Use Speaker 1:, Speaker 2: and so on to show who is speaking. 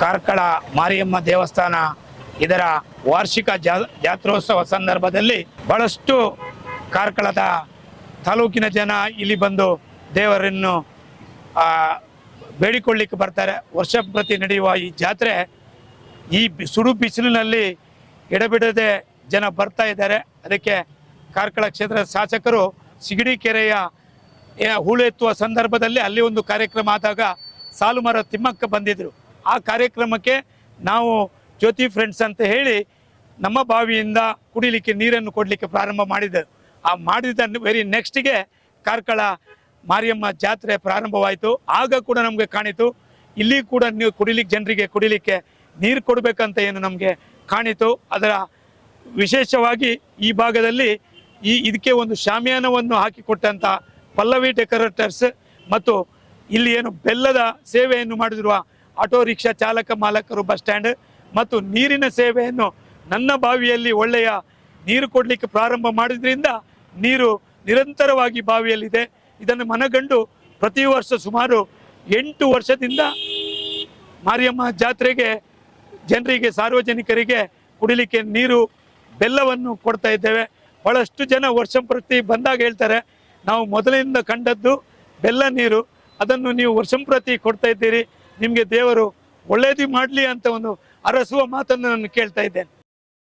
Speaker 1: ಕಾರ್ಕಳ ಮಾರಿಯಮ್ಮ ದೇವಸ್ಥಾನ ಇದರ ವಾರ್ಷಿಕ ಜಾತ್ರೋತ್ಸವ ಸಂದರ್ಭದಲ್ಲಿ ಬಹಳಷ್ಟು ಕಾರ್ಕಳದ ತಾಲೂಕಿನ ಜನ ಇಲ್ಲಿ ಬಂದು ದೇವರನ್ನು ಬೇಡಿಕೊಳ್ಳಿಕ್ಕೆ ಬರ್ತಾರೆ. ವರ್ಷ ಪ್ರತಿ ನಡೆಯುವ ಈ ಜಾತ್ರೆ ಈ ಸುಡು ಬಿಸಿಲಿನಲ್ಲಿ ಎಡಬಿಡದೆ ಜನ ಬರ್ತಾ ಇದ್ದಾರೆ. ಅದಕ್ಕೆ ಕಾರ್ಕಳ ಕ್ಷೇತ್ರದ ಶಾಸಕರು ಸಿಗಡಿ ಕೆರೆಯ ಹೂಳೆತ್ತುವ ಸಂದರ್ಭದಲ್ಲಿ ಅಲ್ಲಿ ಒಂದು ಕಾರ್ಯಕ್ರಮ ಆದಾಗ ಸಾಲುಮರ ತಿಮ್ಮಕ್ಕ ಬಂದಿದ್ದರು. ಆ ಕಾರ್ಯಕ್ರಮಕ್ಕೆ ನಾವು ಜ್ಯೋತಿ ಫ್ರೆಂಡ್ಸ್ ಅಂತ ಹೇಳಿ ನಮ್ಮ ಬಾವಿಯಿಂದ ಕುಡಿಲಿಕ್ಕೆ ನೀರನ್ನು ಕೊಡಲಿಕ್ಕೆ ಪ್ರಾರಂಭ ಮಾಡಿದ್ದೆವು. ಆ ಮಾಡಿದ ವೆರಿ ನೆಕ್ಸ್ಟ್ಗೆ ಕಾರ್ಕಳ ಮಾರಿಯಮ್ಮ ಜಾತ್ರೆ ಪ್ರಾರಂಭವಾಯಿತು. ಆಗ ಕೂಡ ನಮಗೆ ಕಾಣಿತು ಇಲ್ಲಿ ಕೂಡ ನೀವು ಕುಡಿಲಿಕ್ಕೆ ಜನರಿಗೆ ಕುಡಿಲಿಕ್ಕೆ ನೀರು ಕೊಡಬೇಕಂತ ಏನು ನಮಗೆ ಕಾಣಿತು. ಅದರ ವಿಶೇಷವಾಗಿ ಈ ಭಾಗದಲ್ಲಿ ಇದಕ್ಕೆ ಒಂದು ಶಾಮಿಯಾನವನ್ನು ಹಾಕಿಕೊಟ್ಟಂಥ ಪಲ್ಲವಿ ಡೆಕೋರೇಟರ್ಸ್ ಮತ್ತು ಇಲ್ಲಿ ಏನು ಬೆಲ್ಲದ ಸೇವೆಯನ್ನು ಮಾಡಿರುವ ಆಟೋ ರಿಕ್ಷಾ ಚಾಲಕ ಮಾಲಕರು, ಬಸ್ ಸ್ಟ್ಯಾಂಡ್ ಮತ್ತು ನೀರಿನ ಸೇವೆಯನ್ನು ನನ್ನ ಬಾವಿಯಲ್ಲಿ ಒಳ್ಳೆಯ ನೀರು ಕೊಡಲಿಕ್ಕೆ ಪ್ರಾರಂಭ ಮಾಡಿದ್ರಿಂದ ನೀರು ನಿರಂತರವಾಗಿ ಬಾವಿಯಲ್ಲಿದೆ. ಇದನ್ನು ಮನಗಂಡು ಪ್ರತಿ ವರ್ಷ ಸುಮಾರು 8 ವರ್ಷದಿಂದ ಮಾರಿಯಮ್ಮ ಜಾತ್ರೆಗೆ ಜನರಿಗೆ, ಸಾರ್ವಜನಿಕರಿಗೆ ಕುಡಿಲಿಕ್ಕೆ ನೀರು ಬೆಲ್ಲವನ್ನು ಕೊಡ್ತಾ ಇದ್ದೇವೆ. ಬಹಳಷ್ಟು ಜನ ವರ್ಷ ಪ್ರತಿ ಬಂದಾಗ ಹೇಳ್ತಾರೆ, ನಾವು ಮೊದಲಿನಿಂದ ಕಂಡದ್ದು ಬೆಲ್ಲ ನೀರು, ಅದನ್ನು ನೀವು ವರ್ಷ ಪ್ರತಿ ಕೊಡ್ತಾ ಇದ್ದೀರಿ, ನಿಮಗೆ ದೇವರು ಒಳ್ಳೇದು ಮಾಡಲಿ ಅಂತ ಒಂದು ಅರಸುವ ಮಾತನ್ನು ನಾನು ಕೇಳ್ತಾ ಇದ್ದೇನೆ.